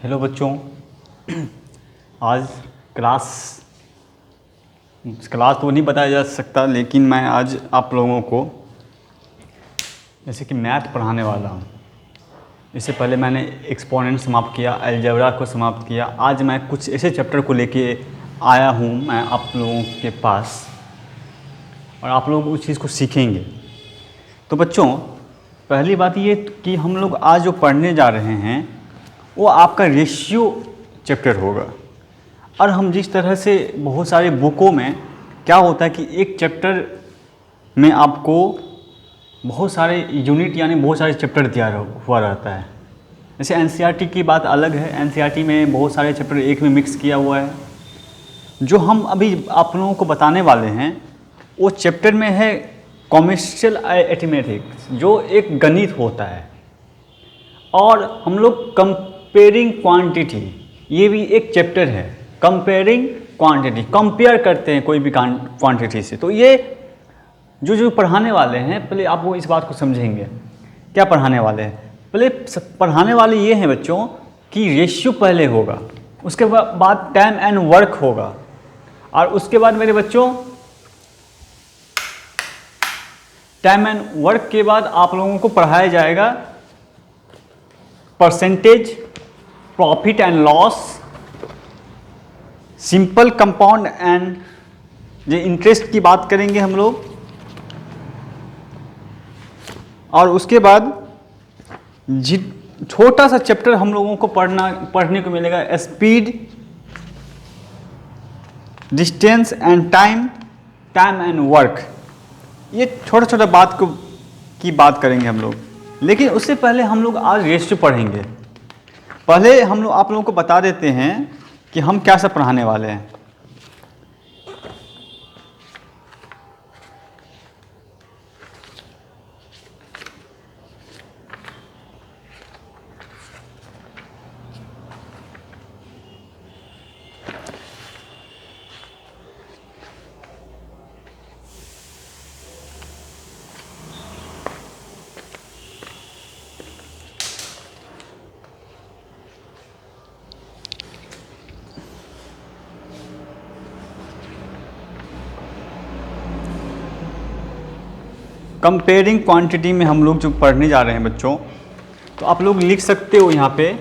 Hello बच्चों। आज class तो नहीं बताया जा सकता, लेकिन मैं आज आप लोगों को जैसे कि मैथ पढ़ाने वाला हूँ। इससे पहले मैंने एक्सपोनेंट समाप्त किया, अलजेब्रा को समाप्त किया। आज मैं कुछ ऐसे चैप्टर को लेके आया हूँ मैं आप लोगों के पास, और आप लोग उस चीज़ को सीखेंगे। तो बच्चों, पहली बात ये कि हम लोग आज जो पढ़ने जा रहे हैं वो आपका रेशियो चैप्टर होगा। और हम जिस तरह से बहुत सारे बुकों में क्या होता है कि एक चैप्टर में आपको बहुत सारे यूनिट यानी बहुत सारे चैप्टर दिया हुआ रहता है। जैसे एनसीईआरटी की बात अलग है, एनसीईआरटी में बहुत सारे चैप्टर एक में मिक्स किया हुआ है। जो हम अभी आप लोगों को बताने वाले हैं वो चैप्टर में है कॉमर्शियल अरिथमेटिक्स, जो एक गणित होता है। और हम लोग कंपेयरिंग क्वांटिटी, ये भी एक चैप्टर है। कंपेयरिंग क्वांटिटी, कंपेयर करते हैं कोई भी क्वांटिटी से। तो ये जो पढ़ाने वाले हैं, पहले आप वो इस बात को समझेंगे क्या पढ़ाने वाले हैं। पहले पढ़ाने वाले ये हैं बच्चों कि रेशियो पहले होगा, उसके बाद टाइम एंड वर्क होगा, और उसके बाद मेरे बच्चों टाइम एंड वर्क के बाद आप लोगों को पढ़ाया जाएगा percentage, profit and loss, simple compound and जो इंटरेस्ट की बात करेंगे हम लोग। और उसके बाद छोटा सा चैप्टर हम लोगों को पढ़ने को मिलेगा, speed, distance and time, time and work. ये छोटा बात की बात करेंगे हम लोग। लेकिन उससे पहले हम लोग आज रेशियो पढ़ेंगे। पहले हम लोग आप लोगों को बता देते हैं कि हम क्या सब पढ़ाने वाले हैं। कंपेयरिंग क्वांटिटी में हम लोग जो पढ़ने जा रहे हैं बच्चों, तो आप लोग लिख सकते हो यहाँ पे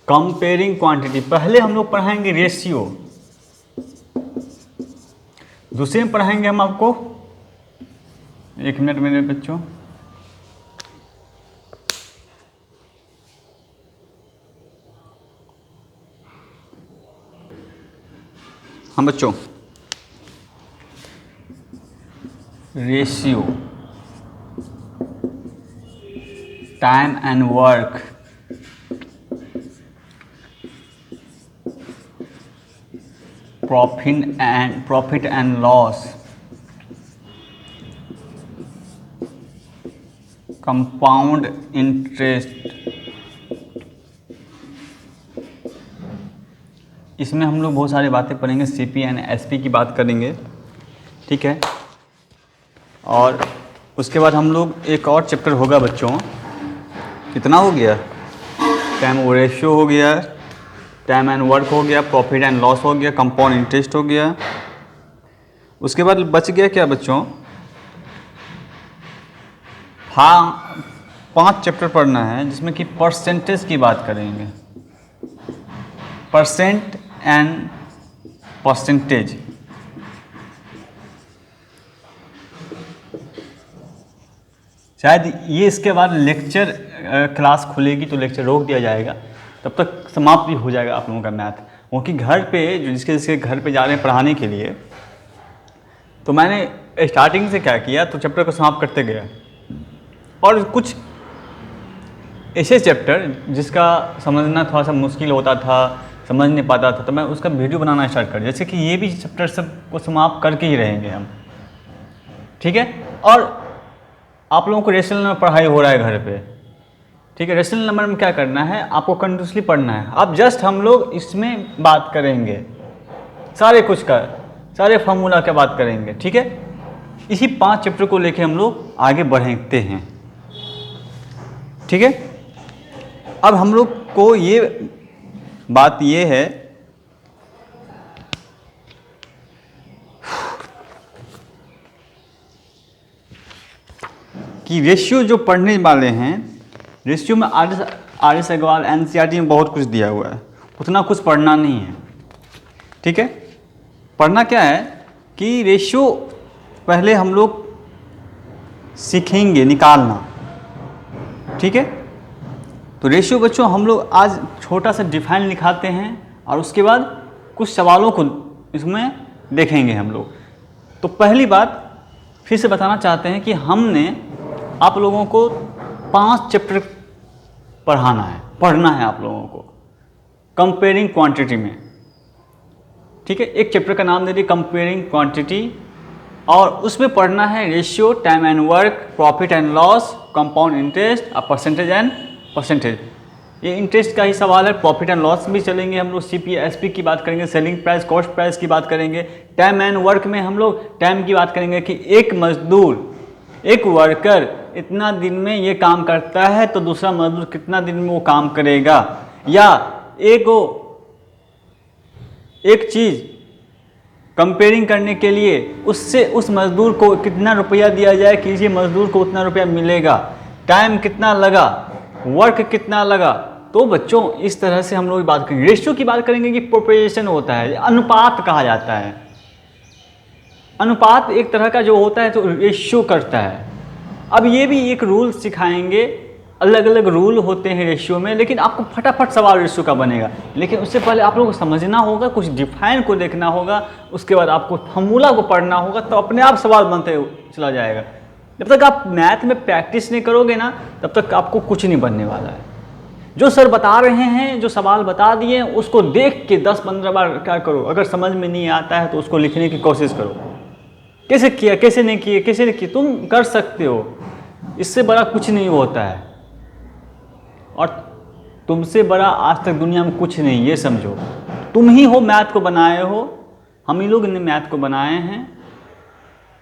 कंपेयरिंग क्वांटिटी। पहले हम लोग पढ़ाएंगे रेशियो, दूसरे में पढ़ाएंगे हम आपको, एक मिनट मेरे बच्चों, हम बच्चों ratio, time and work, profit and loss, compound interest. इसमें हम लोग बहुत सारी बातें पढ़ेंगे, सीपी एंड एसपी की बात करेंगे, ठीक है। और उसके बाद हम लोग एक और चैप्टर होगा बच्चों, कितना हो गया, टाइम रेशियो हो गया, टाइम एंड वर्क हो गया, प्रॉफिट एंड लॉस हो गया, कंपाउंड इंटरेस्ट हो गया। उसके बाद बच गया क्या बच्चों, हाँ 5 चैप्टर पढ़ना है, जिसमें कि परसेंटेज की बात करेंगे, परसेंट एंड परसेंटेज। शायद ये इसके बाद लेक्चर क्लास खुलेगी तो लेक्चर रोक दिया जाएगा, तब तक समाप्त भी हो जाएगा आप लोगों का मैथ। क्योंकि घर पे जिसके घर पे जा रहे हैं पढ़ाने के लिए, तो मैंने स्टार्टिंग से क्या किया, तो चैप्टर को समाप्त करते गया। और कुछ ऐसे चैप्टर जिसका समझना थोड़ा सा मुश्किल होता था, समझ नहीं पाता था, तो मैं उसका वीडियो बनाना स्टार्ट कर दिया। जैसे कि ये भी चैप्टर सब को समाप्त करके ही रहेंगे हम, ठीक है। और आप लोगों को रेशनल में पढ़ाई हो रहा है घर पे, ठीक है। रेशनल नंबर में क्या करना है, आपको कंटिन्यूसली पढ़ना है। अब जस्ट हम लोग इसमें बात करेंगे सारे कुछ का, सारे फार्मूला का बात करेंगे, ठीक है। इसी 5 चैप्टर को लेके हम लोग आगे बढ़ते हैं, ठीक है। अब हम लोग को ये बात ये है कि रेशियो जो पढ़ने वाले हैं, रेशियो में आर एस अग्रवाल एनसीईआरटी में बहुत कुछ दिया हुआ है, उतना कुछ पढ़ना नहीं है, ठीक है। पढ़ना क्या है कि रेशियो पहले हम लोग सीखेंगे निकालना, ठीक है। तो रेशियो बच्चों हम लोग आज छोटा सा डिफाइन लिखाते हैं और उसके बाद कुछ सवालों को इसमें देखेंगे हम लोग। तो पहली बात फिर से बताना चाहते हैं कि हमने आप लोगों को 5 चैप्टर पढ़ना है आप लोगों को कंपेयरिंग क्वांटिटी में, ठीक है। एक चैप्टर का नाम दे दिए कंपेयरिंग क्वांटिटी, और उसमें पढ़ना है ratio, time and work, profit and loss, compound interest और परसेंटेज एंड परसेंटेज। ये इंटरेस्ट का ही सवाल है, प्रॉफिट एंड लॉस भी चलेंगे हम लोग, सीपी एसपी की बात करेंगे, सेलिंग प्राइस कॉस्ट प्राइस की बात करेंगे। टाइम एंड वर्क में हम लोग टाइम की बात करेंगे कि एक मजदूर, एक वर्कर इतना दिन में ये काम करता है तो दूसरा मजदूर कितना दिन में वो काम करेगा, या एक चीज़ कंपेयरिंग करने के लिए उससे उस मजदूर को कितना रुपया दिया जाए कि इसी मजदूर को उतना रुपया मिलेगा, टाइम कितना लगा, वर्क कितना लगा। तो बच्चों इस तरह से हम लोग बात करेंगे। रेशियो की बात करेंगे कि प्रोपोर्शन होता है, अनुपात कहा जाता है। अनुपात एक तरह का जो होता है तो रेशियो करता है। अब ये भी एक रूल सिखाएंगे, अलग अलग रूल होते हैं रेशियो में, लेकिन आपको फटाफट सवाल रेशियो का बनेगा। लेकिन उससे पहले आप लोगों को समझना होगा, कुछ डिफाइन को देखना होगा, उसके बाद आपको फॉर्मूला को पढ़ना होगा, तो अपने आप सवाल बनते चला जाएगा। जब तक आप मैथ में प्रैक्टिस नहीं करोगे ना, तब तक आपको कुछ नहीं बनने वाला है। जो सर बता रहे हैं, जो सवाल बता दिए, उसको देख के 10-15 बार क्या करो। अगर समझ में नहीं आता है तो उसको लिखने की कोशिश करो, कैसे किया, कैसे नहीं किए, कैसे नहीं किए, तुम कर सकते हो। इससे बड़ा कुछ नहीं होता है, और तुमसे बड़ा आज तक दुनिया में कुछ नहीं, ये समझो। तुम ही हो मैथ को बनाए हो, हम ही लोग ने मैथ को बनाए हैं,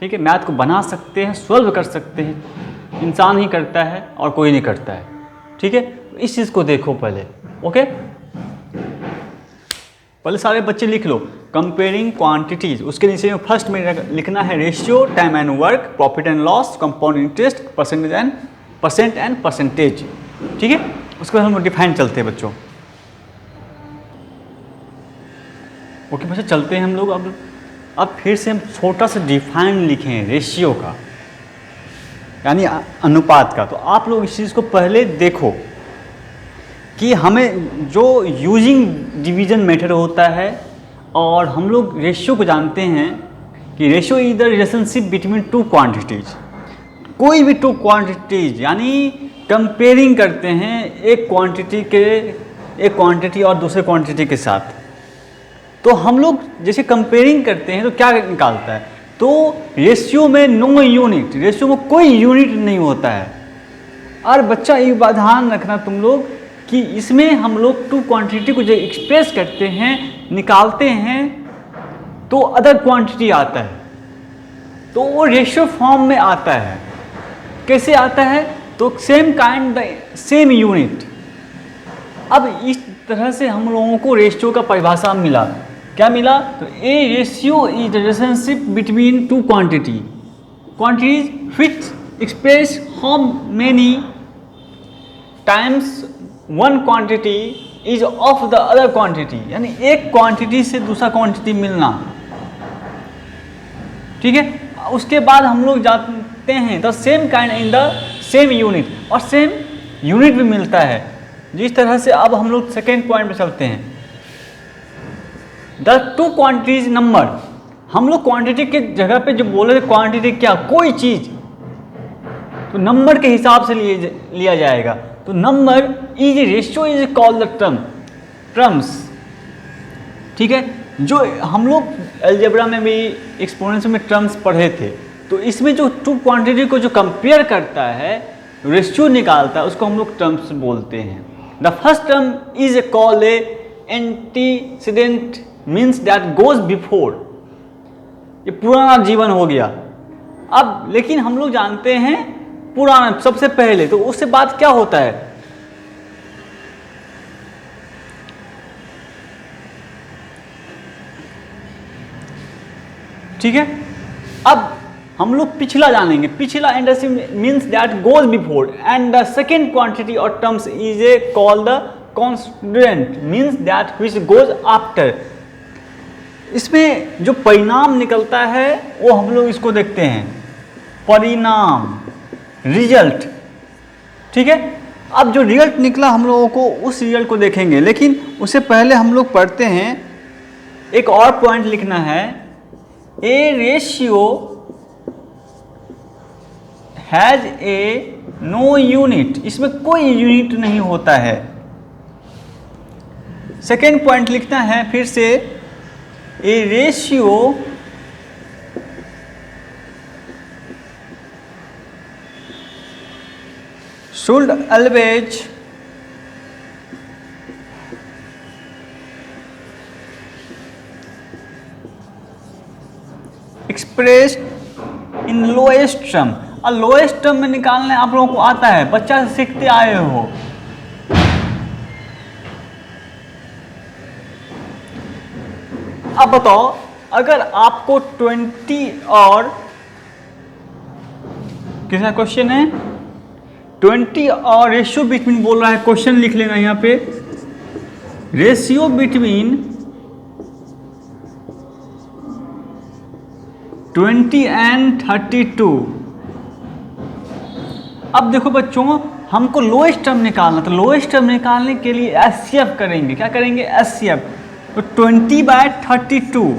ठीक है। मैथ को बना सकते हैं, सॉल्व कर सकते हैं, इंसान ही करता है और कोई नहीं करता है, ठीक है। इस चीज़ को देखो पहले, ओके। पहले सारे बच्चे लिख लो कंपेयरिंग क्वांटिटीज, उसके नीचे में फर्स्ट में लिखना है ratio, time and work, profit and loss, compound interest, percent and percentage, ठीक है। उसके बाद हम डिफाइन चलते हैं बच्चों, ओके बच्चे चलते हैं हम लोग। अब फिर से हम छोटा सा डिफाइन लिखें रेशियो का, यानी अनुपात का। तो आप लोग इस चीज़ को पहले देखो कि हमें जो यूजिंग डिवीजन मेथड होता है, और हम लोग रेशियो को जानते हैं कि ratio is the relationship between two quantities. कोई भी टू क्वांटिटीज यानी कंपेयरिंग करते हैं एक क्वांटिटी और दूसरे क्वांटिटी के साथ। तो हम लोग जैसे कंपेयरिंग करते हैं तो क्या निकालता है, तो रेशियो में नो यूनिट, रेशियो में कोई यूनिट नहीं होता है। और बच्चा ये बात ध्यान रखना तुम लोग कि इसमें हम लोग टू क्वांटिटी को जो एक्सप्रेस करते हैं, निकालते हैं, तो अदर क्वांटिटी आता है, तो वो रेशियो फॉर्म में आता है। कैसे आता है, तो सेम काइंड सेम यूनिट। अब इस तरह से हम लोगों को रेशियो का परिभाषा मिला। क्या मिला, तो ए ratio is the relationship between two quantities which express how many times one quantity is of the other quantity, यानी एक क्वांटिटी से दूसरा क्वांटिटी मिलना, ठीक है। उसके बाद हम लोग जानते हैं the same kind in the same unit, और सेम यूनिट भी मिलता है। जिस तरह से अब हम लोग सेकेंड पॉइंट पे चलते हैं, द टू क्वांटिटीज नंबर। हम लोग क्वांटिटी के जगह पे जो बोले थे क्वांटिटी क्या, कोई चीज, तो नंबर के हिसाब से लिया जाएगा। तो number is ratio is called the terms, ठीक है। जो हम लोग अलजेब्रा में भी एक्सपोनेंशियल में टर्म्स पढ़े थे, तो इसमें जो टू क्वांटिटी को जो कंपेयर करता है रेशियो निकालता है उसको हम लोग टर्म्स बोलते हैं। The first term is called a antecedent, means that goes before, ये पुराना जीवन हो गया। अब लेकिन हम लोग जानते हैं पुराना सबसे पहले, तो उससे बाद क्या होता है? ठीक है, अब हम लोग पिछला जानेंगे। पिछला antecedent means that goes before, and the second quantity or terms is a called the constituent, means that which goes after. इसमें जो परिणाम निकलता है वो हम लोग इसको देखते हैं, परिणाम, रिजल्ट। ठीक है, अब जो रिजल्ट निकला हम लोगों को उस रिजल्ट को देखेंगे, लेकिन उससे पहले हम लोग पढ़ते हैं, एक और पॉइंट लिखना है, a ratio has a no unit, इसमें कोई यूनिट नहीं होता है। सेकेंड पॉइंट लिखना है फिर से, ए ratio should always expressed in lowest term। और लोएस्ट टर्म में निकालने आप लोगों को आता है, बच्चा से सीखते आए हो। अब बताओ, अगर आपको 20 और किसका क्वेश्चन है, 20 और रेशियो बिटवीन बोल रहा है, क्वेश्चन लिख लेना यहां पे, रेशियो बिटवीन 20 एंड 32। अब देखो बच्चों, हमको लोएस्ट टर्म निकालना, तो लोएस्ट टर्म निकालने के लिए एचसीएफ करेंगे। क्या करेंगे? एचसीएफ। तो 20/32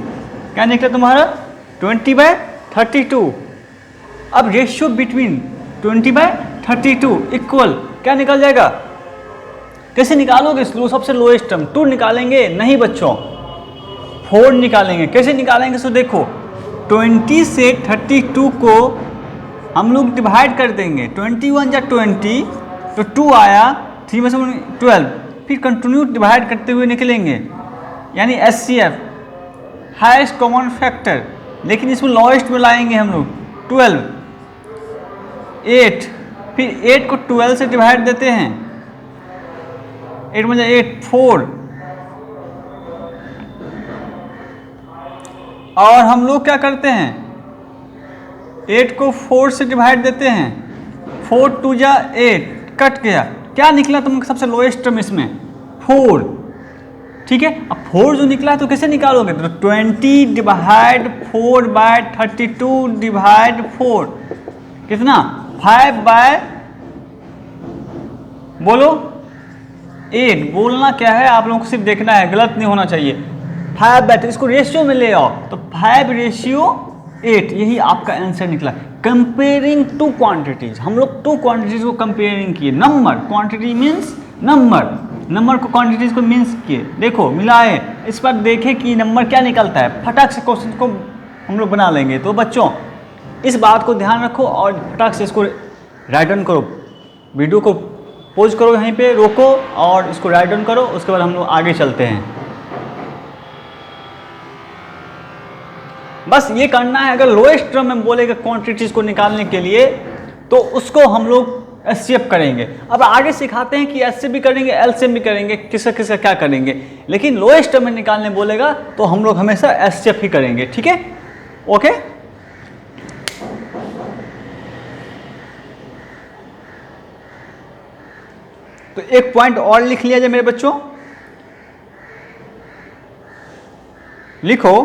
क्या निकला तुम्हारा? 20/32। अब रेशियो बिटवीन 20/32 इक्वल क्या निकल जाएगा? कैसे निकालोगे? सबसे लोएस्ट टर्म 2 निकालेंगे? नहीं बच्चों, 4 निकालेंगे। कैसे निकालेंगे? सो देखो, 20 से 32 को हम लोग डिवाइड कर देंगे। 21 या 20 तो 2 आया, 3 में से 12, फिर कंटिन्यू डिवाइड करते हुए निकलेंगे, यानी एचसीएफ हाईएस्ट कॉमन फैक्टर। लेकिन इसमें लोएस्ट में लाएंगे हम लोग 12, 8, फिर 8 को 12 से डिवाइड देते हैं, 8 में 8, 4, और हम लोग क्या करते हैं, 8 को 4 से डिवाइड देते हैं, 4 2 जा 8, कट गया। क्या निकला तुमको सबसे लोएस्ट टर्म इसमें? 4। ठीक है, अब 4 जो निकला है तो कैसे निकालोगे? तो 20 डिवाइड 4/32 डिवाइड 4 कितना? 5 बोलो 8। बोलना क्या है आप लोगों को, सिर्फ देखना है, गलत नहीं होना चाहिए। 5/, इसको रेशियो में ले आओ तो 5/8, यही आपका आंसर निकला। कंपेयरिंग टू क्वांटिटीज, हम लोग 2 क्वांटिटीज को कंपेयरिंग किए। Number, quantity means number, number को क्वांटिटीज को मीन्स किए। देखो मिलाए, इस पर देखें कि नंबर क्या निकलता है। फटाक से क्वेश्चन को हम लोग बना लेंगे। तो बच्चों इस बात को ध्यान रखो और फटाक से इसको राइट डाउन करो। वीडियो को पॉज करो, यहीं पे रोको और इसको राइट डाउन करो। उसके बाद हम लोग आगे चलते हैं। बस ये करना है। अगर लोएस्ट टर्म में बोलेगा क्वांटिटीज को निकालने के लिए तो उसको हम लोग एचसीएफ करेंगे। अब आगे सिखाते हैं कि एचसीएफ भी करेंगे, एलसीएम भी करेंगे, किसका किसका क्या करेंगे। लेकिन लोएस्ट टर्म में निकालने बोलेगा तो हम लोग हमेशा एचसीएफ ही करेंगे। ठीक है, ओके। तो एक पॉइंट और लिख लिया जाए मेरे बच्चों, लिखो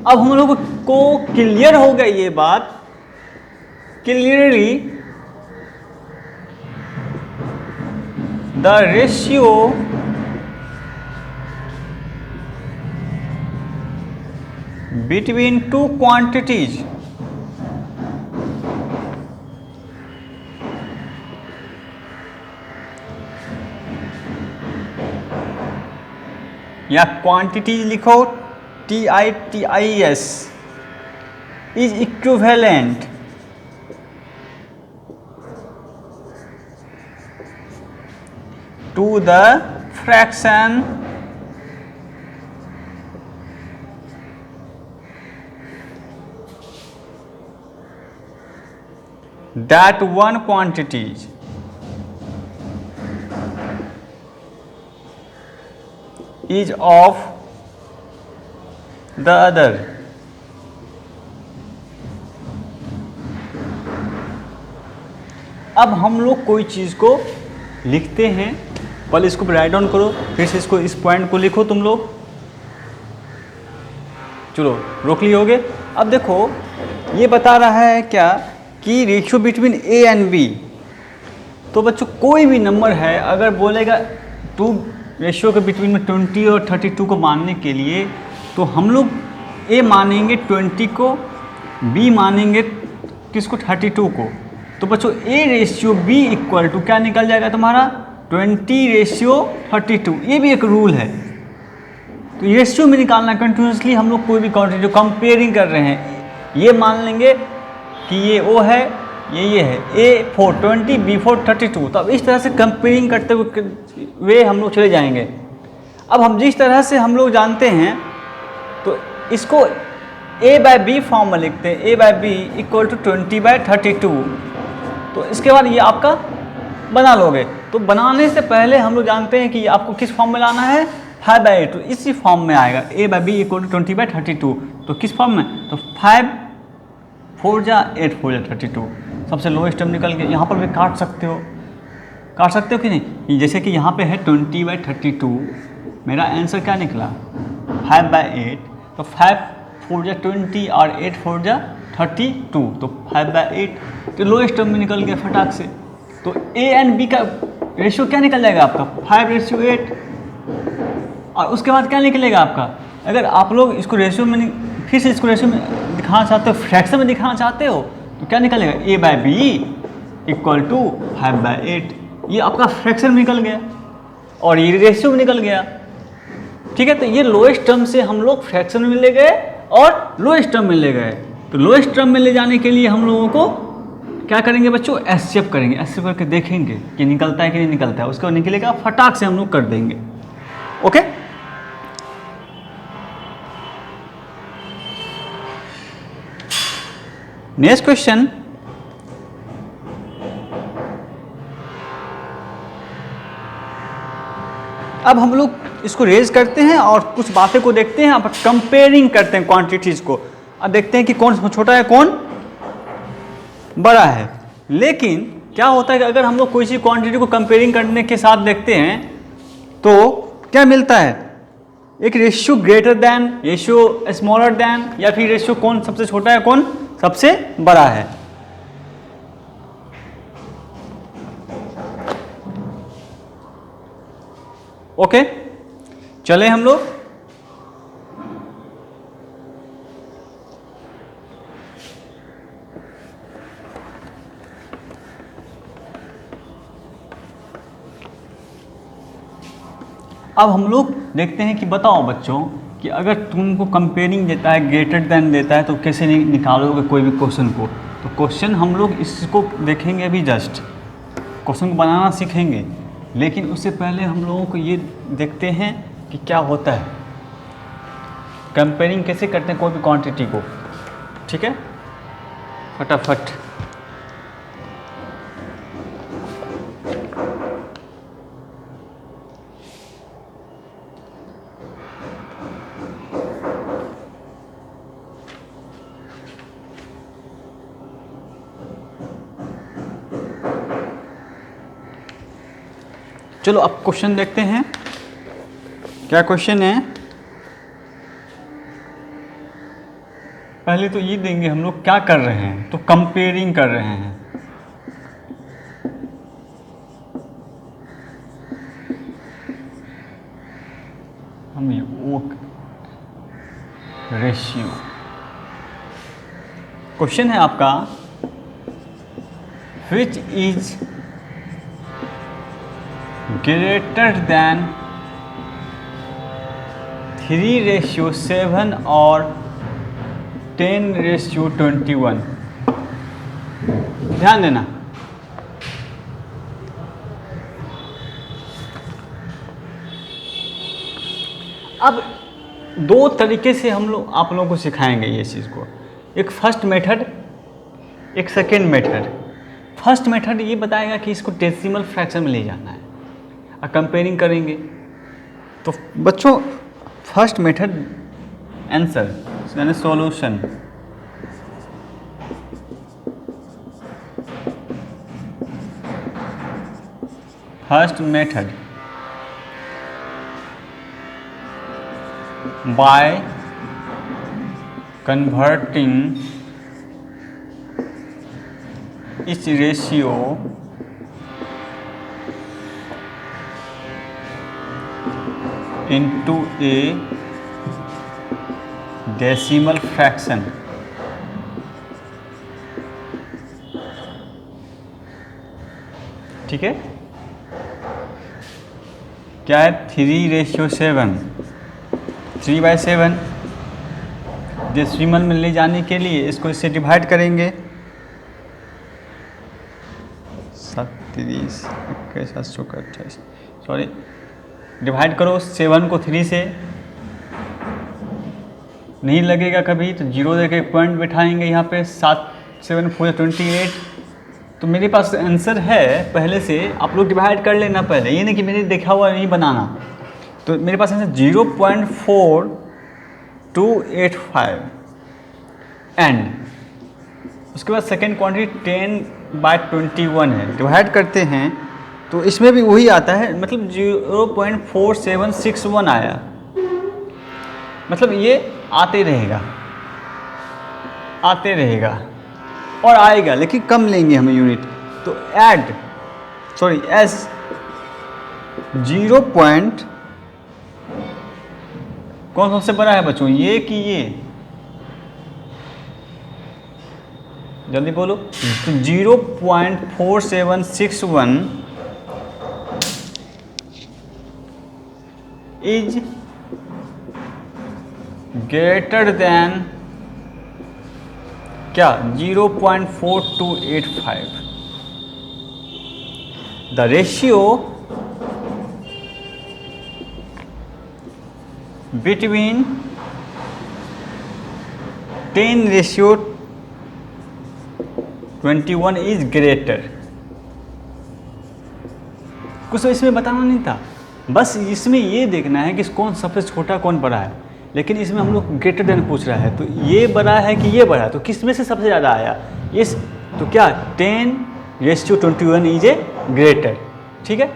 अब हम लोगों को क्लियर हो गई ये बात, clearly the ratio between 2 quantities या क्वांटिटीज लिखो, TITIES is equivalent to the fraction that one quantity is of the other. अब हम लोग कोई चीज़ को लिखते हैं, पहले इसको राइट डाउन करो, फिर से इसको, इस पॉइंट को लिखो तुम लोग। चलो रोक लिए होगे। अब देखो ये बता रहा है क्या कि ratio between A and B. तो बच्चों कोई भी नंबर है अगर बोलेगा टू रेशियो के बिटवीन में 20 और 32 को मानने के लिए, तो हम लोग ए मानेंगे 20 को, बी मानेंगे किसको, 32 को। तो बच्चों A ratio B equal to क्या निकल जाएगा तुम्हारा, 20:32। ये भी एक रूल है। तो ये रेशियो में निकालना कंटिन्यूसली। हम लोग कोई भी क्वांटिटी कंपेयरिंग कर रहे हैं, ये मान लेंगे कि ये ओ है, ये है, A 420 B 432। तो अब इस तरह से कंपेयरिंग करते हुए हम लोग चले जाएंगे। अब हम जिस तरह से हम लोग जानते हैं तो इसको A/B फॉर्म में लिखते हैं, A/B इक्वल टू 20/32। तो इसके बाद ये आपका बना लोगे। तो बनाने से पहले हम लोग जानते हैं कि आपको किस फॉर्म में लाना है, 5/8। तो इसी फॉर्म में आएगा, A/B इक्वल टू 20/32। तो किस फॉर्म में, तो 5 4 जा 8 4 जा 32। सबसे लोएस्ट टर्म निकल के यहाँ पर भी काट सकते हो कि नहीं। जैसे कि यहाँ पे है 20/32, मेरा आंसर क्या निकला 5/8। तो 5 4 जा 20 और 8 4 जा 32, तो 5/8। तो लोएस्ट टर्म में निकल गया फटाक से। तो ए एंड बी का रेशियो क्या निकल जाएगा आपका, 5:8। और उसके बाद क्या निकलेगा आपका, अगर आप लोग इसको रेशियो में फिर से इसको रेशियो में दिखाना चाहते हो, फ्रैक्शन में दिखाना चाहते हो, तो क्या निकलेगा, A/B इक्वल टू 5/8। ये आपका फ्रैक्शन में निकल गया और ये रेशियो में निकल गया। ठीक है, तो ये लोएस्ट टर्म से हम लोग फ्रैक्शन में ले गए और लोएस्ट टर्म में ले गए। तो लोएस्ट टर्म में ले जाने के लिए हम लोगों को क्या करेंगे बच्चों, एससीएफ करेंगे। एससीएफ करके देखेंगे कि निकलता है कि नहीं निकलता है। उसके बाद निकलेगा, फटाक से हम लोग कर देंगे। ओके, नेक्स्ट क्वेश्चन, अब हम लोग इसको रेज करते हैं और कुछ बातें को देखते हैं, अब कंपेयरिंग करते हैं क्वांटिटीज को। अब देखते हैं कि कौन छोटा है कौन बड़ा है। लेकिन क्या होता है कि अगर हम लोग कोई सी क्वांटिटी को कंपेयरिंग करने के साथ देखते हैं तो क्या मिलता है, एक ratio greater than, ratio smaller than, या फिर रेशियो कौन सबसे छोटा है कौन सबसे बड़ा है। ओके, चले हम लोग अब हम लोग देखते हैं कि बताओ बच्चों कि अगर तुमको कंपेयरिंग देता है, ग्रेटर देन देता है, तो कैसे निकालोगे कोई भी क्वेश्चन को। तो क्वेश्चन हम लोग इसको देखेंगे अभी, जस्ट क्वेश्चन को बनाना सीखेंगे। लेकिन उससे पहले हम लोगों को ये देखते हैं कि क्या होता है, कंपेयरिंग कैसे करते हैं कोई भी क्वांटिटी को। ठीक है, फटाफट चलो अब क्वेश्चन देखते हैं। क्या क्वेश्चन है, पहले तो ये देंगे हम लोग क्या कर रहे हैं, तो कंपेयरिंग कर रहे हैं। हम ये वो रेशियो क्वेश्चन है आपका, विच इज greater than 3:7 और 10:21। ध्यान देना, अब दो तरीके से हम लोग आप लोगों को सिखाएंगे ये चीज़ को। एक फर्स्ट मेथड, एक सेकेंड मेथड। फर्स्ट मेथड ये बताएगा कि इसको डेसिमल फ्रैक्शन में ले जाना है और कंपेयरिंग करेंगे। तो बच्चों फर्स्ट मेथड आंसर यानी solution, first method by converting its ratio into a decimal fraction। ठीक है, क्या है 3:7, 3/7 डेसिमल में ले जाने के लिए इसको इससे डिवाइड करेंगे। 37, 21, 28, सॉरी, डिवाइड करो 7 को 3 से, नहीं लगेगा कभी तो जीरो देके पॉइंट बिठाएंगे यहाँ पे। 7 7 4 28। तो मेरे पास आंसर है पहले से, आप लोग डिवाइड कर लेना पहले, ये नहीं कि मैंने देखा हुआ नहीं बनाना। तो मेरे पास आंसर 0.4285 एंड उसके बाद सेकेंड क्वांटिटी 10/21 है। डिवाइड करते हैं तो इसमें भी वही आता है, मतलब 0.4761 आया। मतलब ये आते रहेगा आते रहेगा और आएगा, लेकिन कम लेंगे हम यूनिट। तो एस 0. कौन सबसे बड़ा है बच्चों, ये कि ये? जल्दी बोलो। तो 0.4761 इज ग्रेटर देन क्या 0.4285। The ratio between 10:21 is greater। कुछ इसमें बताना नहीं था, बस इसमें ये देखना है कि कौन सबसे छोटा कौन बड़ा है। लेकिन इसमें हम लोग ग्रेटर देन पूछ रहा है, तो ये बड़ा है कि ये बड़ा है, तो किस में से सबसे ज़्यादा आया इस, तो क्या 10:21 इज ए ग्रेटर। ठीक है,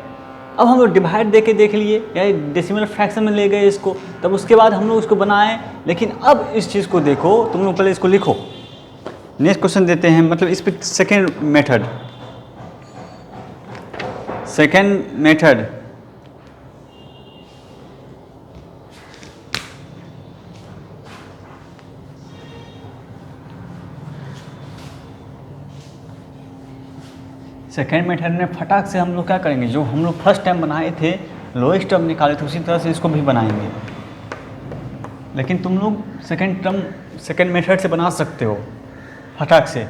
अब हम लोग डिवाइड देके देख लिए या डेसिमल फ्रैक्शन में ले गए इसको, तब उसके बाद हम लोग इसको बनाए। लेकिन अब इस चीज़ को देखो, तुम लोग पहले इसको लिखो। नेक्स्ट क्वेश्चन देते हैं, मतलब इस पे सेकेंड मेथड सेकेंड मेथड में फटाक से हम लोग क्या करेंगे, जो हम लोग फर्स्ट टाइम बनाए थे लोएस्ट टर्म निकाले थे, उसी तरह से इसको भी बनाएंगे। लेकिन तुम लोग सेकेंड मेथड से बना सकते हो फटाक से,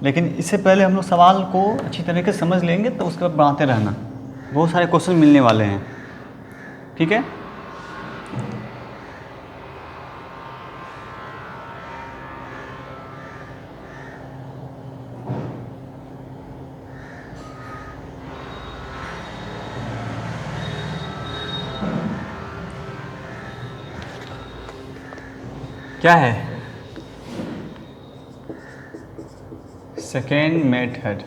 लेकिन इससे पहले हम लोग सवाल को अच्छी तरीके से समझ लेंगे, तो उसके बाद बनाते रहना। बहुत सारे क्वेश्चन मिलने वाले हैं। ठीक है, क्या है सेकेंड मेथड।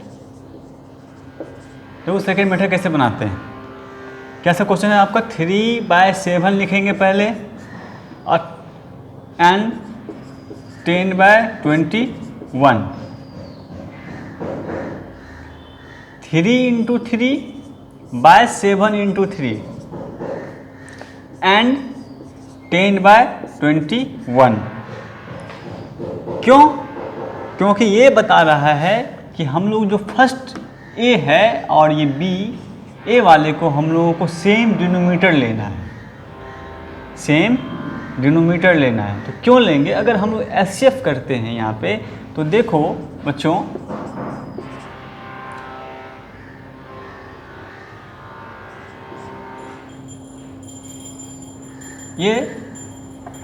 तो सेकेंड मेथड कैसे बनाते हैं, कैसा क्वेश्चन है आपका? 3/7 लिखेंगे पहले और एंड 10/21। 3 × 3/7 × 3 एंड 10/21। क्यों? क्योंकि ये बता रहा है कि हम लोग जो फर्स्ट ए है और ये बी, ए वाले को हम लोगों को सेम डिनोमिनेटर लेना है। सेम डिनोमीटर लेना है। तो क्यों लेंगे, अगर हम लोग एचसीएफ करते हैं यहाँ पे तो देखो बच्चों, ये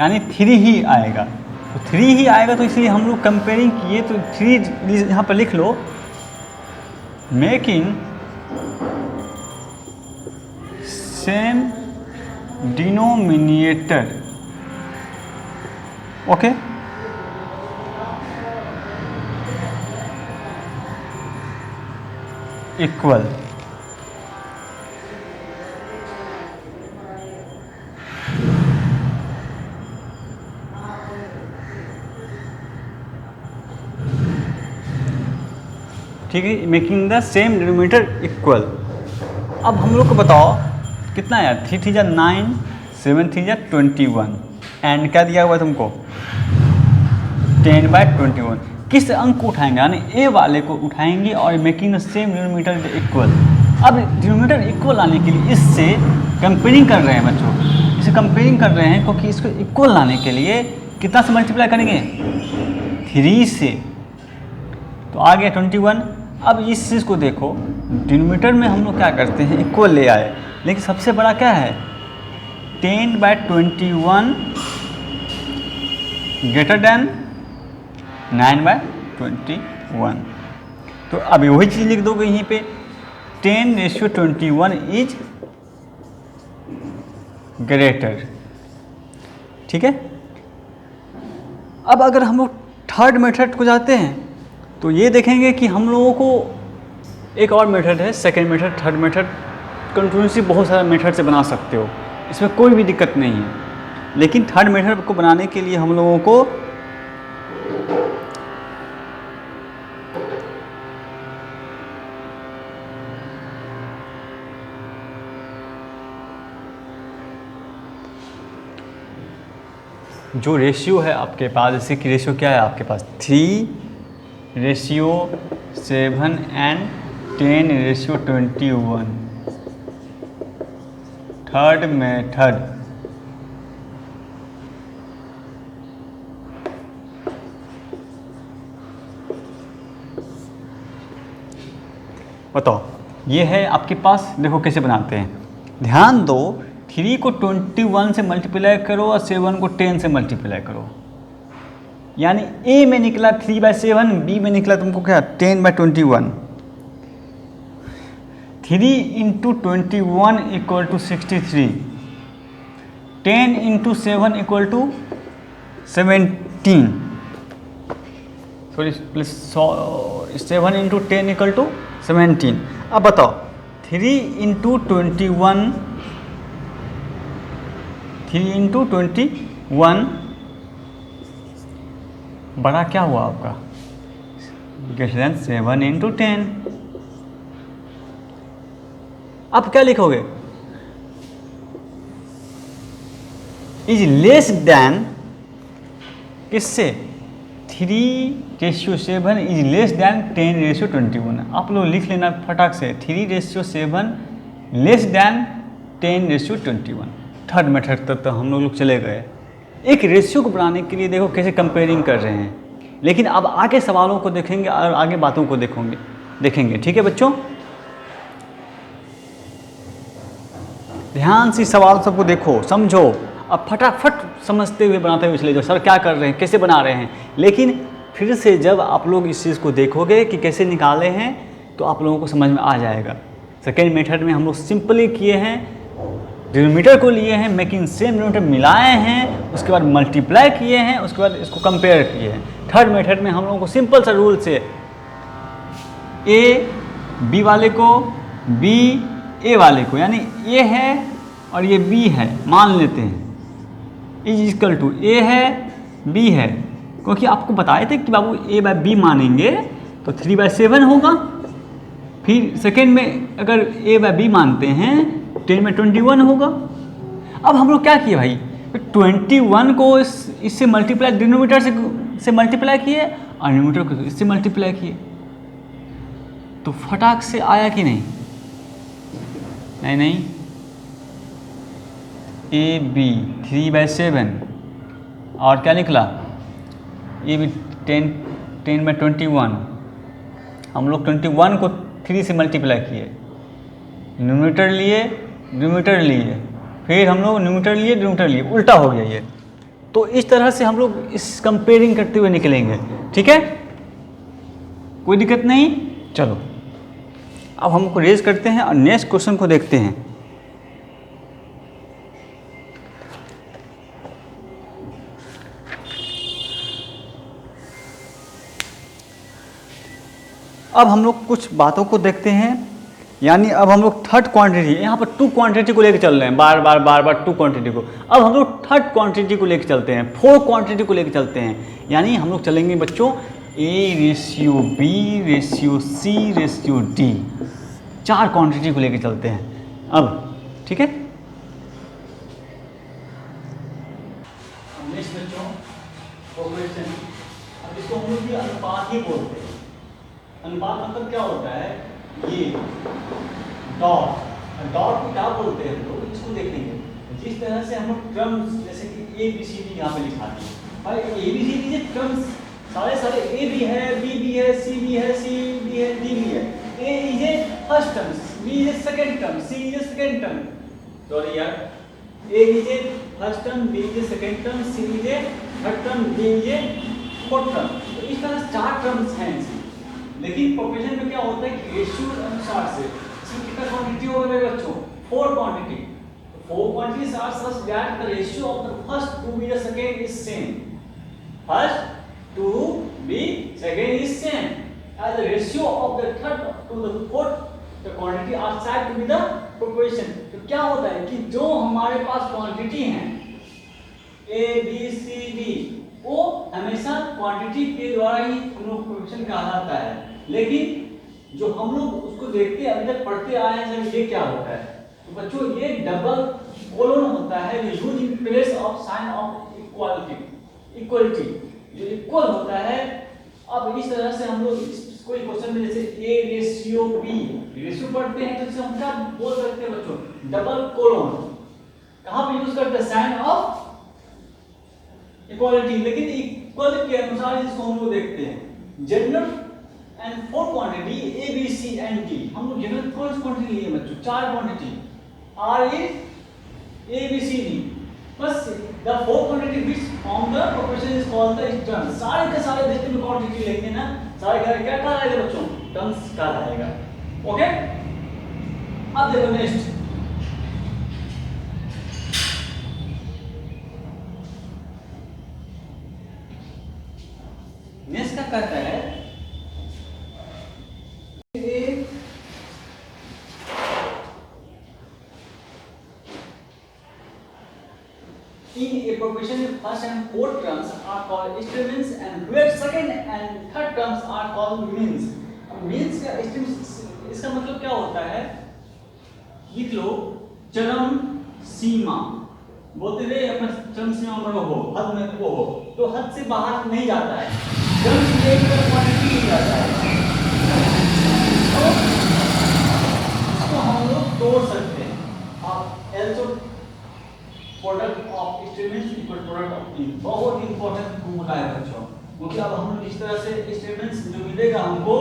यानी 3 ही आएगा, तो 3 ही आएगा, तो इसलिए हम लोग कंपेयरिंग किए तो 3 यहाँ पर लिख लो, making same denominator. Okay, equal. ठीक है, making the same denominator equal. अब हम लोग को बताओ कितना है, 3 3 जा 9, 7 3 जा 21, एंड क्या दिया हुआ है तुमको 10/21। किस अंक को उठाएंगे, यानी ए वाले को उठाएंगे और making the same denominator equal. अब डिनोमिनेटर इक्वल लाने के लिए इससे कंपेयरिंग कर रहे हैं बच्चों, इसे कंपेयरिंग कर रहे हैं क्योंकि इसको इक्वल लाने के लिए कितना से मल्टीप्लाई करेंगे, 3 से, तो आ गया 21। अब इस चीज़ को देखो, डिनोमिनेटर में हम लोग क्या करते हैं, इक्वल ले आए, लेकिन सबसे बड़ा क्या है 10/21 ग्रेटर देन 9/21। तो अब वही चीज़ लिख दोगे यहीं पे, 10:21 इज ग्रेटर। ठीक है, अब अगर हम लोग थर्ड मेथड को जाते हैं तो ये देखेंगे कि हम लोगों को एक और मेथड है, second method, third method, continuously बहुत सारा मेथड से बना सकते हो, इसमें कोई भी दिक्कत नहीं है। लेकिन थर्ड मेथड को बनाने के लिए हम लोगों को जो रेशियो है आपके पास, जैसे कि रेशियो क्या है आपके पास 3:7 एंड 10:21, थर्ड मेथड। बताओ, ये है आपके पास, देखो कैसे बनाते हैं, ध्यान दो, 3 को 21 से मल्टीप्लाई करो और 7 को 10 से मल्टीप्लाई करो, यानी ए में निकला 3/7, बी में निकला तुमको क्या 10/21। 3 × 21 = 63, 10 × 7 = 17, सॉरी प्लीज 7 × 10 = 17। अब बताओ 3 × 21, 3 × 21 बड़ा क्या हुआ आपका, ग्रेटर देन 7 × 10। अब क्या लिखोगे, इज लेस देन किससे, 3:7 इज लेस देन 10:21। आप लोग लिख लेना फटाक से, 3:7 लेस देन 10:21। थर्ड मेथड तक तो हम लोग चले गए। एक रेशियो को बनाने के लिए देखो कैसे कंपेयरिंग कर रहे हैं, लेकिन अब आगे सवालों को देखेंगे और आगे बातों को देखेंगे। ठीक है बच्चों, ध्यान से सवाल सबको देखो, समझो, अब फटाफट समझते हुए बनाते हुए चले जाओ, सर क्या कर रहे हैं, कैसे बना रहे हैं। लेकिन फिर से जब आप लोग इस चीज़ को देखोगे कि कैसे निकाले हैं तो आप लोगों को समझ में आ जाएगा। सेकेंड मेथड में हम लोग सिंपली किए हैं, डिनोमिनेटर को लिए हैं, मेकिंग सेम डिनोमिनेटर मिलाए हैं, उसके बाद मल्टीप्लाई किए हैं, उसके बाद इसको कंपेयर किए हैं। थर्ड मेथड में हम लोगों को सिंपल सा रूल से ए बी वाले को, बी ए वाले को, यानी ए है और ये बी है मान लेते हैं, इज इक्वल टू ए है बी है, क्योंकि आपको बताए थे कि बाबू ए बाय बी मानेंगे तो 3/7 होगा। फिर सेकेंड में अगर ए बाय बी मानते हैं 10/21 होगा। अब हम लोग क्या किए भाई, 21 को इससे मल्टीप्लाई, डिनोमिनेटर से मल्टीप्लाई किए और न्यूमरेटर को इससे मल्टीप्लाई किए, तो फटाक से आया कि नहीं, नहीं ए बी 3/7 और क्या निकला ए बी 10/21। हम लोग 21 को 3 से मल्टीप्लाई किए, न्यूमरेटर लिए डिनोमिनेटर लिए, फिर हम लोग न्यूमरेटर लिए डिनोमिनेटर लिए, उल्टा हो गया ये। तो इस तरह से हम लोग इस कंपेयरिंग करते हुए निकलेंगे, ठीक है, कोई दिक्कत नहीं। चलो अब हमको रेज करते हैं और नेक्स्ट क्वेश्चन को देखते हैं। अब हम लोग कुछ बातों को देखते हैं, यानी अब हम लोग थर्ड क्वांटिटी, यहाँ पर 2 क्वांटिटी को लेकर चल रहे हैं, बार बार 2 क्वांटिटी को। अब हम लोग थर्ड क्वांटिटी को लेकर चलते हैं, 4 क्वांटिटी को लेकर चलते हैं, यानी हम लोग चलेंगे बच्चों A/B/C/D, 4 क्वांटिटी को लेकर चलते हैं अब, ठीक है। नेक्स्ट बच्चों प्रोपोर्शन, अब इसको हम लोग अनुपात ही बोलते हैं। अनुपात मतलब क्या होता है, ये डॉट को क्या बोलते हैं हम लोग, इसको देखेंगे। जिस तरह से हम लोग टर्म्स जैसे कि ABCD यहाँ पे लिखा दिए, भाई ABCD ये टर्म्स सारे A भी है, B भी है, C भी है, C भी है, D भी है। A is a first term, B is a second term, C is a second term, sorry यार, A is a first term, B is a second term, C is a third term, D is a fourth term. तो इस तरह से 4 terms हैं। लेकिन proportion में क्या होता है कि रेशियो अनुसार से इसमें कितना क्वांटिटी होगा मेरे बच्चों, 4 quantity. 4 quantities are such that the ratio of the first to be the second is same. First to be second is same. As the ratio of the third to the fourth, the quantity are said to be the proportion. तो क्या होता है कि जो हमारे पास quantity हैं A B C D, वो हमेशा क्वांटिटी के द्वारा ही हम लोग प्रोपोर्शन कहा जाता है। लेकिन जो हम लोग उसको देखते हैं, अभी तक पढ़ते आए हैं, जब ये क्या होता है, तो बच्चों ये डबल कोलन होता है, जो use in place of sine of equality, जो इक्वल होता है। अब इस तरह से हम लोग कोई क्वेश्चन में जैसे A/B रेशियो पढ़ते हैं, तो इसे हम क्या बोल सकते हैं बच्चों, डबल कोलन। कहाँ पे यूज करते हैं, साइन ऑफ इक्वालिटी। लेकिन इक्वल के अनुसार इसको हम लोग देखते हैं। General and 4 quantity ABC and D, हम लोग जनरल कौन सी क्वांटिटी लिए बच्चों, 4 क्वांटिटी R is ABCD, बस the 4 quantity which form the proportion is called the terms। सारे के सारे जितने भी क्वांटिटी लेंगे ना, सारे का क्या कहलाएगा बच्चों, टर्म्स कहलाएगा। ओके, अब देखो नेक्स्ट, नेक्स्ट क्या कहता है, in a proportion first and fourth terms are called extremes and where second and third terms are called means। means का extremes इसका मतलब क्या होता है, लिख लो चरम सीमा, बोलते हुए अपना चरम सीमा में हो, हद में वो हो, तो हद से बाहर नहीं जाता है, चरम सीमा की क्वांटिटी नहीं जाता है, तो इसको हम लोग तोड़ सकते हैं। आप also product of extremes equal product of mean, बहुत इंपॉर्टेंट फॉर्मूला है बच्चों, क्योंकि अब हम लोग इस तरह से एक्सट्रीम्स जो मिलेगा हमको,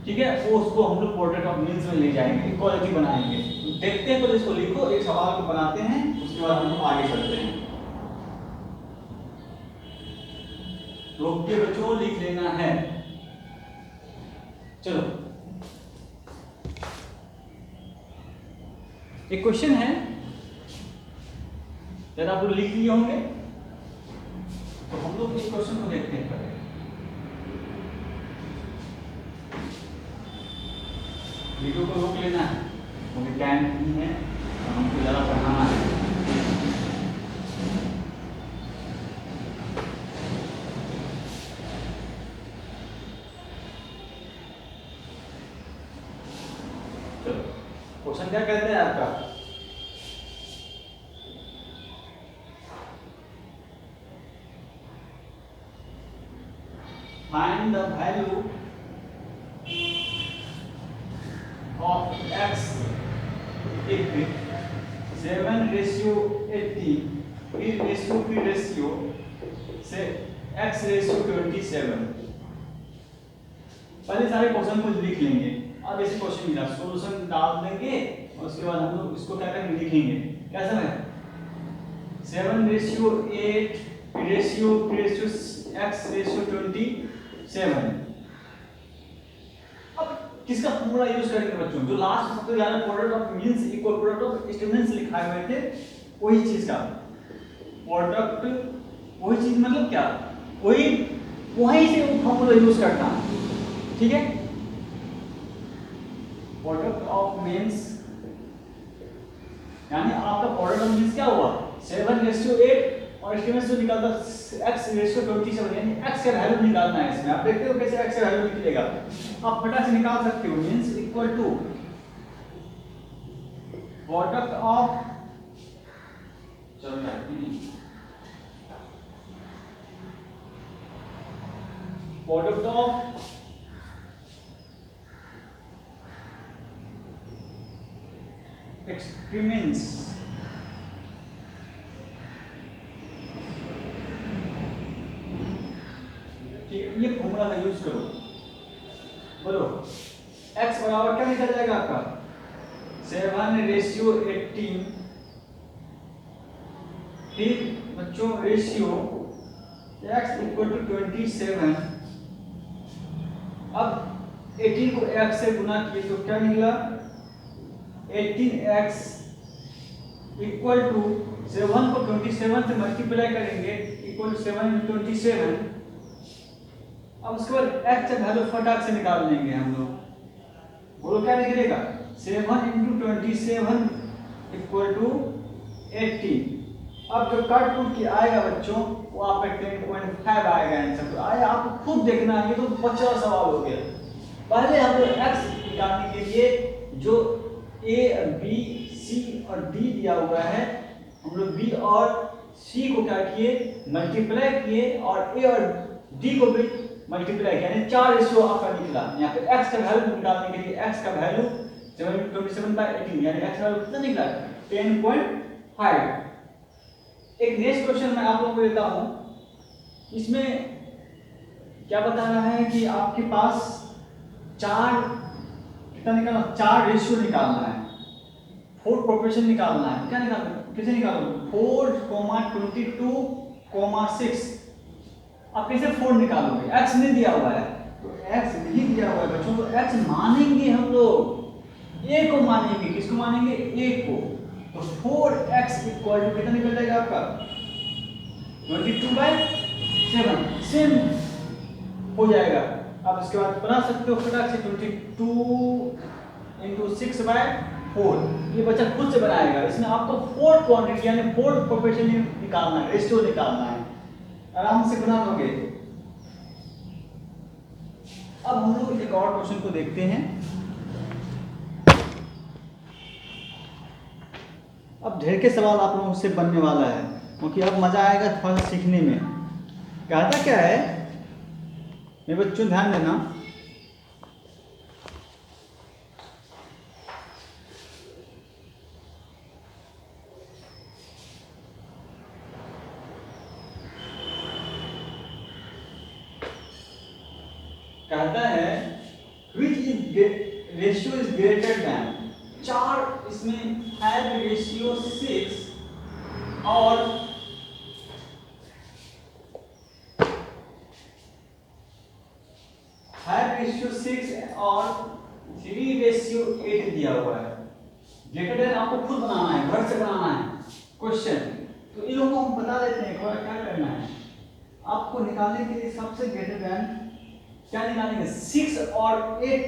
ठीक है, वो उसको हम लोग प्रोडक्ट ऑफ मीन्स में ले जाएंगे, इक्वालिटी बनाएंगे। तो देखते हैं, तो इसको लिखो, एक सवाल को बनाते हैं, उसके बाद हम लोग आगे चलते हैं। रोक के बच्चों लिख लेना है। चलो एक क्वेश्चन है, जब आप लोग लिख लिए होंगे, तो हम लोग इस क्वेश्चन को देखते हैं पहले। वीडियो को रोक लेना है, क्योंकि टाइम नहीं है और हमको ज़्यादा पढ़ाना है। चलो क्वेश्चन क्या कहते हैं आपका, find the value of x if 7/18 फिर रेशियो से x/27। पहले सारे क्वेश्चन को लिख लेंगे। अब ऐसे क्वेश्चन मिला, सॉल्यूशन डाल देंगे और उसके बाद हम लोग इसको क्या करेंगे, लिखेंगे। कैसा है 7/8 रेशियो x/27। अब किसका फॉर्मूला यूज करेंगे बच्चों, जो लास्ट सबसे ज्यादा product of means equal product of statements लिखाए हुए थे, वही चीज का प्रोडक्ट, वही चीज मतलब क्या, वही से वो फॉर्मूला यूज करना है। ठीक है, प्रोडक्ट ऑफ मींस यानी आपका प्रोडक्ट ऑफ मींस क्या हुआ 7/8 और इसमें से निकालता x/27 यानी x का वैल्यू निकालना है इसमें। आप देखते हो कैसे x का वैल्यू निकलेगा, आप फटाक से निकाल सकते हो। Means equal to product of, चलो प्रोडक्ट ऑफ एक्सपेरिमेंट्स ये फॉर्मूला का यूज करो। बोलो x बराबर क्या निकल जाएगा आपका 7/18 फिर बच्चों रेशियो x = 27। अब 18 को x से गुना किए तो क्या निकला 18x इक्वल टू 7 को 27 से मल्टीप्लाई करेंगे इक्वल 7/27। अब उसके बाद x का वैल्यू फटाक से निकाल लेंगे हम लोग। बोलो क्या निकलेगा 7 × 27 = 80। अब जो कट टूट की आएगा बच्चों वो आपका 10.5 आएगा आंसर। तो आए आपको खुद देखना है, ये तो बच्चा सवाल हो गया। पहले हम लोग x निकालने के लिए जो a, b, c और d दिया हुआ है, हम लोग b और c को क्या किए मल्टीप्लाई किए और a और d को भी मल्टीप्लाई किया, यानी 4 रेशियो आपका निकला। यहाँ पे x का वैल्यू निकालने के लिए x का वैल्यू 7/27/18 यानी x का वैल्यू कितना निकला 10.5। एक नेक्स्ट क्वेश्चन मैं आप लोगों को देता हूँ, इसमें क्या बता रहा है कि आपके पास 4 कितना निकालना 4 रेशियो निकालना है, 4 प्रोपोर्शन निकालना है। क्या निकालना है, कैसे निकालोगे 4,22,6। आप कैसे 4 निकालोगे, x नहीं दिया हुआ है तो x नहीं दिया हुआ है बच्चों, तो x मानेंगे हम लोग a को मानेंगे। किसको मानेंगे a को। तो 4x इक्वल टू कितना निकल जाएगा आपका 22/7 सेम हो जाएगा। आप इसके बाद बना सकते हो फटाक से 22 × 6/4। ये बच्चा खुद से बनाएगा। इसमें आपको 4 क्वांटिटी यानी 4 प्रोपोर्शन निकालना है, रेशियो निकालना है, आराम से बना दोगे। अब हम लोग एक और क्वेश्चन को देखते हैं। अब ढेर के सवाल आप लोगों से बनने वाला है, क्योंकि अब मजा आएगा थोड़ा सा सीखने में। कहता क्या है मेरे बच्चों ध्यान देना, कहता है which is ratio is greater than 4, इसमें है रेशियो 6 और है रेशियो 6 और 3/8 दिया हुआ है। ग्रेटर देन आपको खुद बनाना है, घर से बनाना है क्वेश्चन। तो इन लोगों को हम बता देते हैं क्या करना है आपको निकालने के लिए। सबसे ग्रेटर देन क्या निकालेंगे 6 और 8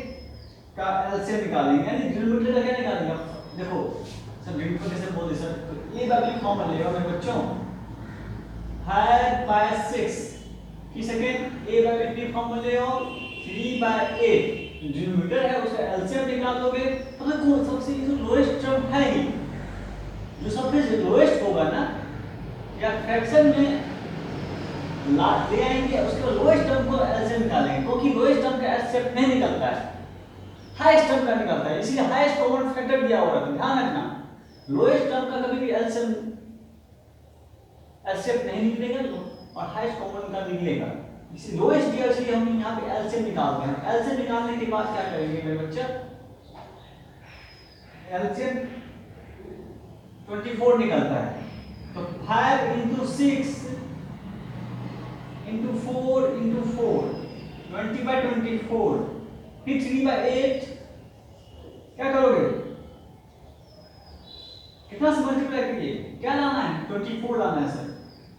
का एलसीएम निकालेंगे, यानी डिनोमिनेटर का क्या निकालेंगे। देखो सर डिनोमिनेटर कैसे बोलते सर, तो ये वाली फॉर्मूला लेगा मेरे बच्चों है बाय 6 की second a by b formula ले और 3/8 डिनोमिनेटर है उसका एलसीएम निकाल दोगे। मतलब कौन सबसे जो लोएस्ट टर्म है ही, जो सबसे लोएस्ट होगा ना या फ्रैक्शन में लास्ट ले आएंगे, उसके बाद लोएस्ट टर्म को एलसीएम निकालेंगे, क्योंकि लोएस्ट टर्म का एलसीएम नहीं निकलता है, हाईएस्ट टर्म का निकलता है। इसलिए हाईएस्ट कॉमन फैक्टर दिया हुआ है, ध्यान रखना। लोएस्ट टर्म का कभी भी एलसीएम नहीं निकलेगा और हाईएस्ट कॉमन का निकलेगा। इसी लोएस्ट के इसलिए हम यहाँ पे एलसीएम निकालते हैं। एलसीएम निकालने के बाद क्या करेंगे मेरे बच्चे, एलसीएम 24 निकलता है, तो 5 into 6 into 4 into 4 20/24 फिर 3/8 क्या करोगे, कितना से मल्टीप्लाई करिए, क्या लाना है 24 लाना है सर।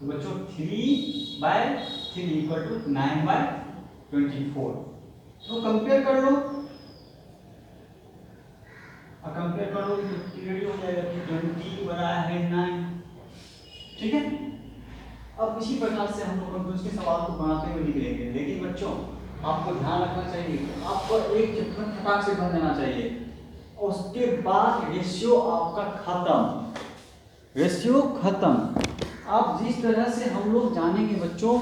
तो बच्चों 3/3 इक्वल टू 9/24। तो कंपेयर कर लो, और कंपेयर करोगे तो क्लियर हो जाएगा कि 20 बड़ा है 9। ठीक है, अब इसी प्रकार से हम लोग कंफ्यूज के सवाल को बनाते हुए निकलेंगे। लेकिन बच्चों आपको ध्यान रखना चाहिए, आपको एक चैप्टर फटाक से बन जाना चाहिए, उसके बाद रेशियो आपका खत्म, रेशियो खत्म। आप जिस तरह से हम लोग जानेंगे बच्चों,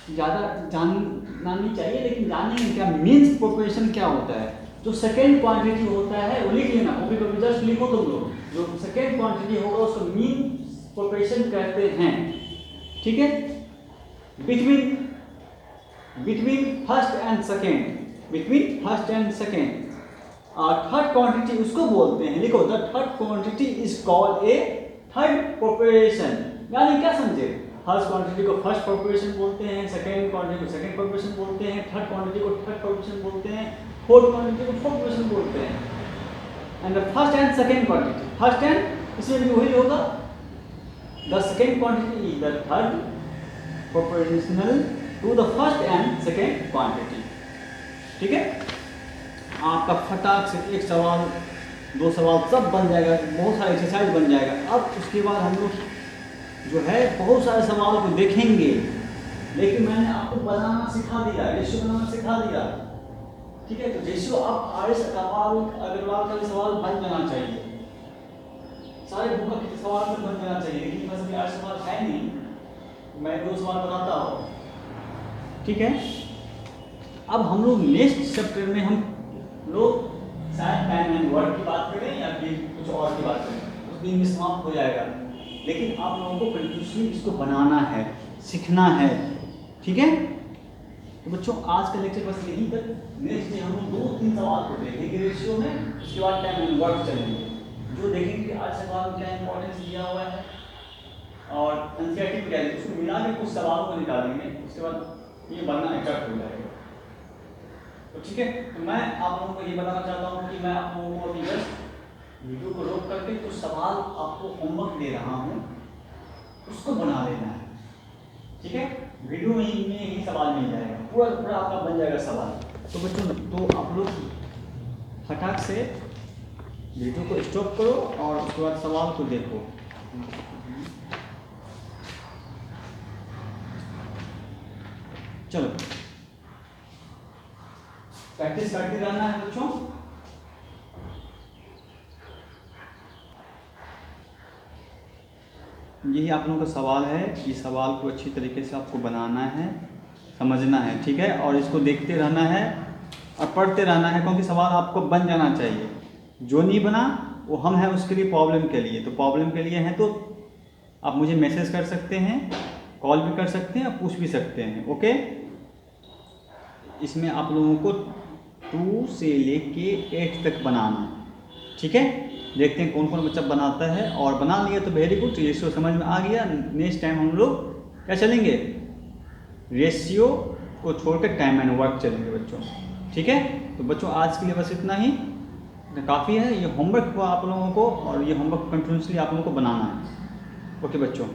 ज़्यादा जानना नहीं चाहिए लेकिन जानेंगे क्या मीन्स प्रोपोर्शन क्या होता है। जो सेकेंड क्वांटिटी होता है वो लिख लेना, कॉपी पर जस्ट लिखो तुम लोग, जो सेकेंड क्वांटिटी होगा उसको मीन प्रोपोर्शन कहते हैं। ठीक है, between first and second, between first and second. और थर्ड क्वांटिटी उसको बोलते हैं, लिखो the third quantity is called a third proportion. यानी क्या समझे, फर्स्ट क्वांटिटी को फर्स्ट प्रोपोर्शन बोलते हैं, सेकेंड क्वांटिटी को सेकेंड प्रोपोर्शन बोलते हैं, थर्ड क्वांटिटी को थर्ड प्रोपोर्शन बोलते हैं, फोर्थ क्वांटिटी को फोर्थ प्रोपोर्शन बोलते हैं। And the first and second quantity, first and इसमें भी वही होगा, the second quantity is the third proportional to the first and second quantity. ठीक है, आपका फटाक से एक सवाल दो सवाल सब बन जाएगा, बहुत सारा एक्सरसाइज बन जाएगा। अब उसके बाद हम लोग जो है बहुत सारे सवाल को देखेंगे, लेकिन मैंने आपको बनाना सिखा दिया, रेशियो बनाना सिखा दिया। ठीक है, तो रेशियो आप आर.एस. अग्रवाल का सवाल बन जाना चाहिए, सारे बुक के सवाल में बन जाना चाहिए, लेकिन बस अभी 8 सवाल है नहीं, मैं 2 सवाल बनाता हूँ। ठीक है, अब हम लोग नेक्स्ट चैप्टर में हम लोग शायद टाइम एंड वर्क की बात करें या फिर कुछ और की बात करें, उस दिन में समाप्त हो जाएगा। लेकिन आप लोगों को कंटिन्यूसली इसको बनाना है, सीखना है। ठीक है, तो बच्चों आज का लेक्चर बस यहीं तक। नेक्स्ट डे हम लोग 2-3 सवाल को देखेंगे रेशियो में, उसके बाद टाइम एंड वर्क चलेंगे, जो देखेंगे आज सवाल में क्या इंपॉर्टेंस दिया हुआ है और एनसीईआरटी में क्या है, उसको मिला के कुछ सवालों को निकालेंगे, उसके बाद ये बनना इकट्ठ हो जाएगा। तो ठीक है, तो मैं आप लोगों को ये बताना चाहता हूँ कि मैं आप लोगों को अभी जस्ट वीडियो को रोक करके कुछ सवाल आपको होमवर्क दे रहा हूँ, उसको बना लेना है। ठीक है, वीडियो में ही सवाल मिल जाएगा, पूरा आपका बन जाएगा सवाल। तो बच्चों तो आप लोग फटाक से वीडियो को स्टॉप करो और उसके बाद सवाल को देखो। चलो प्रैक्टिस करते रहना है बच्चों। यही आप लोगों का सवाल है, इस सवाल को अच्छी तरीके से आपको बनाना है, समझना है। ठीक है, और इसको देखते रहना है और पढ़ते रहना है, क्योंकि सवाल आपको बन जाना चाहिए। जो नहीं बना वो हम हैं उसके लिए, प्रॉब्लम के लिए। तो प्रॉब्लम के लिए हैं तो आप मुझे मैसेज कर सकते हैं, कॉल भी कर सकते हैं, पूछ भी सकते हैं। ओके, इसमें आप लोगों को 2 से लेके 8 तक बनाना। ठीक है, देखते हैं कौन कौन बच्चा बनाता है, और बना लिया तो वेरी गुड, रेशियो समझ में आ गया। नेक्स्ट टाइम हम लोग क्या चलेंगे, रेशियो को छोड़कर टाइम एंड वर्क चलेंगे बच्चों। ठीक है, तो बच्चों आज के लिए बस इतना ही काफ़ी है। ये होमवर्क हुआ आप लोगों को, और ये होमवर्क कंटिन्यूसली आप लोगों को बनाना है। ओके बच्चों।